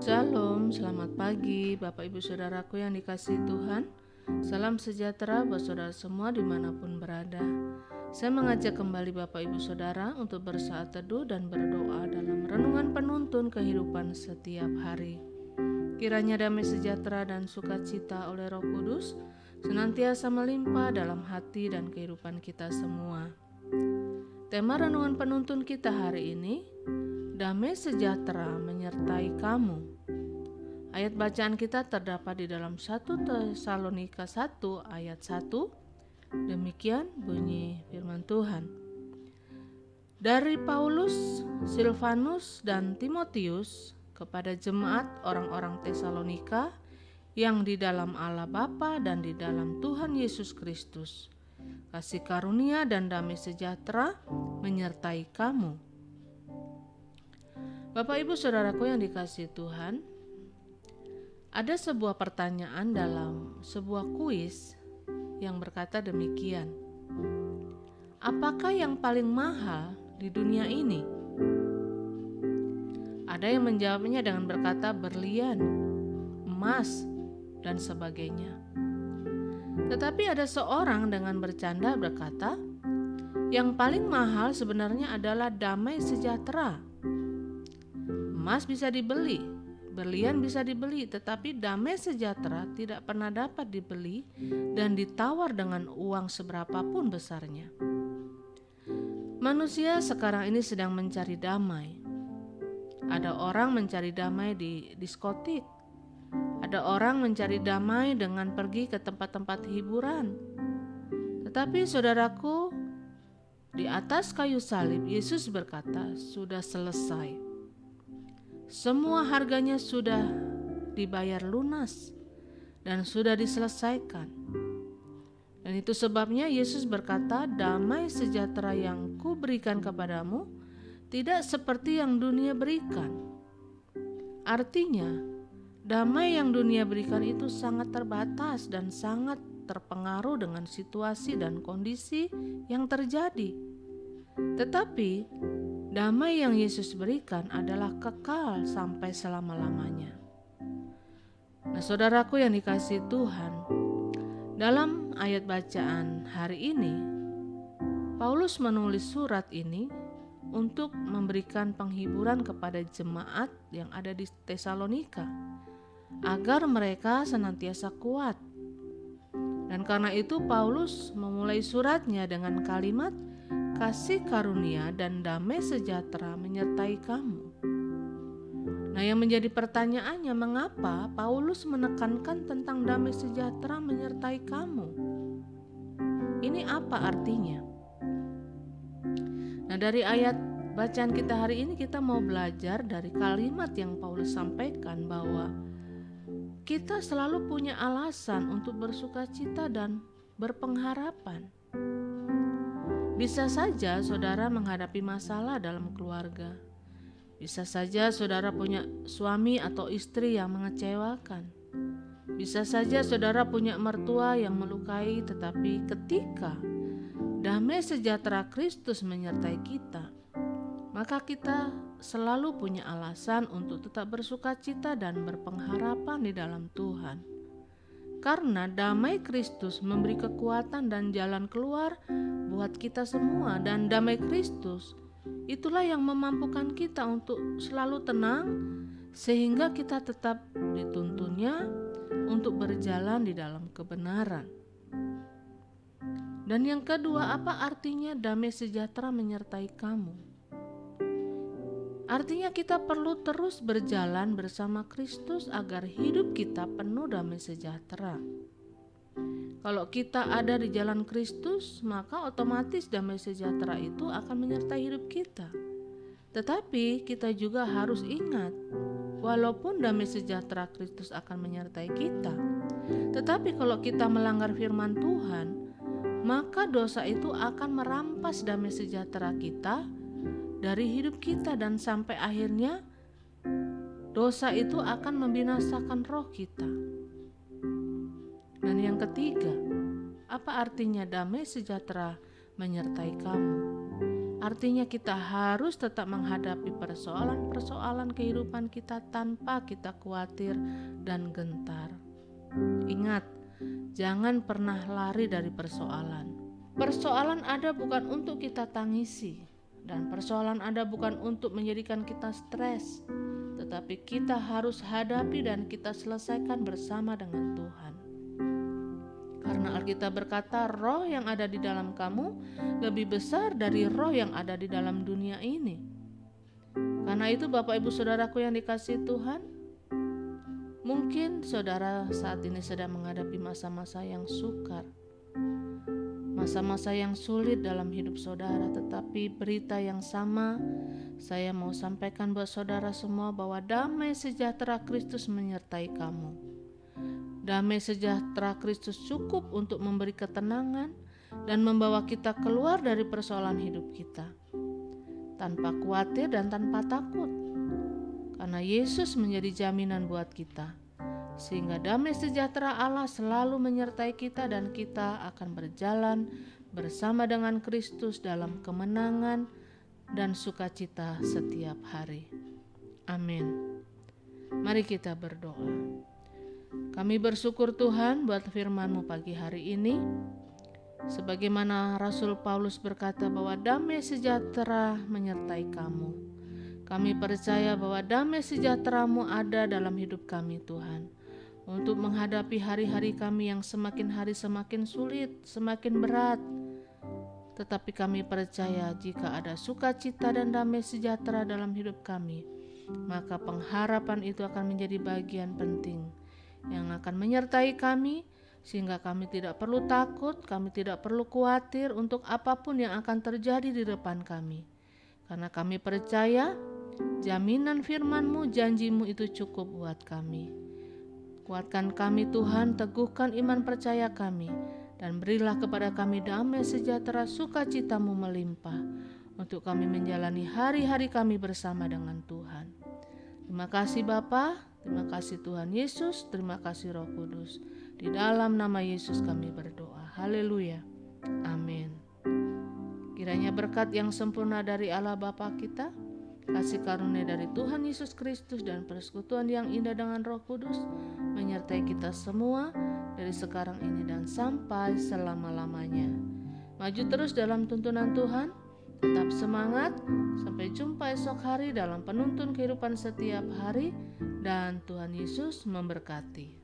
Shalom, selamat pagi Bapak Ibu Saudaraku yang dikasihi Tuhan. Salam sejahtera buat saudara semua dimanapun berada. Saya mengajak kembali Bapak Ibu Saudara untuk bersaat teduh dan berdoa dalam renungan penuntun kehidupan setiap hari. Kiranya damai sejahtera dan sukacita oleh Roh Kudus senantiasa melimpah dalam hati dan kehidupan kita semua. Tema renungan penuntun kita hari ini, damai sejahtera menyertai kamu. Ayat bacaan kita terdapat di dalam 1 Tesalonika 1 ayat 1. Demikian bunyi firman Tuhan. Dari Paulus, Silvanus, dan Timotius kepada jemaat orang-orang Tesalonika yang di dalam Allah Bapa dan di dalam Tuhan Yesus Kristus. Kasih karunia dan damai sejahtera menyertai kamu. Bapak Ibu Saudaraku yang dikasihi Tuhan, ada sebuah pertanyaan dalam sebuah kuis yang berkata demikian. Apakah yang paling mahal di dunia ini? Ada yang menjawabnya dengan berkata berlian, emas, dan sebagainya. Tetapi ada seorang dengan bercanda berkata, yang paling mahal sebenarnya adalah damai sejahtera. Emas bisa dibeli, berlian bisa dibeli, tetapi damai sejahtera tidak pernah dapat dibeli dan ditawar dengan uang seberapapun besarnya. Manusia sekarang ini sedang mencari damai. Ada orang mencari damai di diskotik. Ada orang mencari damai dengan pergi ke tempat-tempat hiburan. Tetapi saudaraku, di atas kayu salib Yesus berkata, sudah selesai. Semua harganya sudah dibayar lunas dan sudah diselesaikan. Dan itu sebabnya Yesus berkata, damai sejahtera yang kuberikan kepadamu tidak seperti yang dunia berikan. Artinya, damai yang dunia berikan itu sangat terbatas dan sangat terpengaruh dengan situasi dan kondisi yang terjadi. Tetapi damai yang Yesus berikan adalah kekal sampai selama-lamanya. Nah, saudaraku yang dikasihi Tuhan, dalam ayat bacaan hari ini, Paulus menulis surat ini untuk memberikan penghiburan kepada jemaat yang ada di Tesalonika, agar mereka senantiasa kuat. Dan karena itu Paulus memulai suratnya dengan kalimat, kasih karunia dan damai sejahtera menyertai kamu. Nah, yang menjadi pertanyaannya, mengapa Paulus menekankan tentang damai sejahtera menyertai kamu? Ini apa artinya? Nah, dari ayat bacaan kita hari ini kita mau belajar dari kalimat yang Paulus sampaikan bahwa kita selalu punya alasan untuk bersukacita dan berpengharapan. Bisa saja saudara menghadapi masalah dalam keluarga. Bisa saja saudara punya suami atau istri yang mengecewakan. Bisa saja saudara punya mertua yang melukai, tetapi ketika damai sejahtera Kristus menyertai kita, maka kita selalu punya alasan untuk tetap bersukacita dan berpengharapan di dalam Tuhan. Karena damai Kristus memberi kekuatan dan jalan keluar buat kita semua, dan damai Kristus itulah yang memampukan kita untuk selalu tenang sehingga kita tetap dituntunnya untuk berjalan di dalam kebenaran. Dan yang kedua, apa artinya damai sejahtera menyertai kamu? Artinya kita perlu terus berjalan bersama Kristus agar hidup kita penuh damai sejahtera. Kalau kita ada di jalan Kristus, maka otomatis damai sejahtera itu akan menyertai hidup kita. Tetapi kita juga harus ingat, walaupun damai sejahtera Kristus akan menyertai kita, tetapi kalau kita melanggar firman Tuhan, maka dosa itu akan merampas damai sejahtera kita dari hidup kita, dan sampai akhirnya dosa itu akan membinasakan roh kita. Dan yang ketiga, apa artinya damai sejahtera menyertai kamu? Artinya kita harus tetap menghadapi persoalan-persoalan kehidupan kita tanpa kita khawatir dan gentar. Ingat, jangan pernah lari dari persoalan. Persoalan ada bukan untuk kita tangisi, dan persoalan ada bukan untuk menjadikan kita stres, tetapi kita harus hadapi dan kita selesaikan bersama dengan Tuhan. Karena Alkitab berkata, roh yang ada di dalam kamu lebih besar dari roh yang ada di dalam dunia ini. Karena itu Bapak Ibu Saudaraku yang dikasihi Tuhan, mungkin saudara saat ini sedang menghadapi masa-masa yang sukar, masa-masa yang sulit dalam hidup saudara, tetapi berita yang sama saya mau sampaikan buat saudara semua bahwa damai sejahtera Kristus menyertai kamu. Damai sejahtera Kristus cukup untuk memberi ketenangan dan membawa kita keluar dari persoalan hidup kita tanpa khawatir dan tanpa takut, karena Yesus menjadi jaminan buat kita, sehingga damai sejahtera Allah selalu menyertai kita dan kita akan berjalan bersama dengan Kristus dalam kemenangan dan sukacita setiap hari. Amin. Mari kita berdoa. Kami bersyukur Tuhan buat firman-Mu pagi hari ini. Sebagaimana Rasul Paulus berkata bahwa damai sejahtera menyertai kamu. Kami percaya bahwa damai sejahtera-Mu ada dalam hidup kami Tuhan. Untuk menghadapi hari-hari kami yang semakin hari semakin sulit, semakin berat. Tetapi kami percaya jika ada sukacita dan damai sejahtera dalam hidup kami, maka pengharapan itu akan menjadi bagian penting yang akan menyertai kami, sehingga kami tidak perlu takut, kami tidak perlu khawatir untuk apapun yang akan terjadi di depan kami. Karena kami percaya jaminan firman-Mu, janji-Mu itu cukup buat kami. Kuatkan kami Tuhan, teguhkan iman percaya kami, dan berilah kepada kami damai sejahtera sukacita-Mu melimpah, untuk kami menjalani hari-hari kami bersama dengan Tuhan. Terima kasih Bapa. Terima kasih Tuhan Yesus, terima kasih Roh Kudus. Di dalam nama Yesus kami berdoa. Haleluya. Amin. Kiranya berkat yang sempurna dari Allah Bapa kita, kasih karunia dari Tuhan Yesus Kristus, dan persekutuan yang indah dengan Roh Kudus menyertai kita semua dari sekarang ini dan sampai selama-lamanya. Maju terus dalam tuntunan Tuhan. Tetap semangat, sampai jumpa esok hari dalam penuntun kehidupan setiap hari, dan Tuhan Yesus memberkati.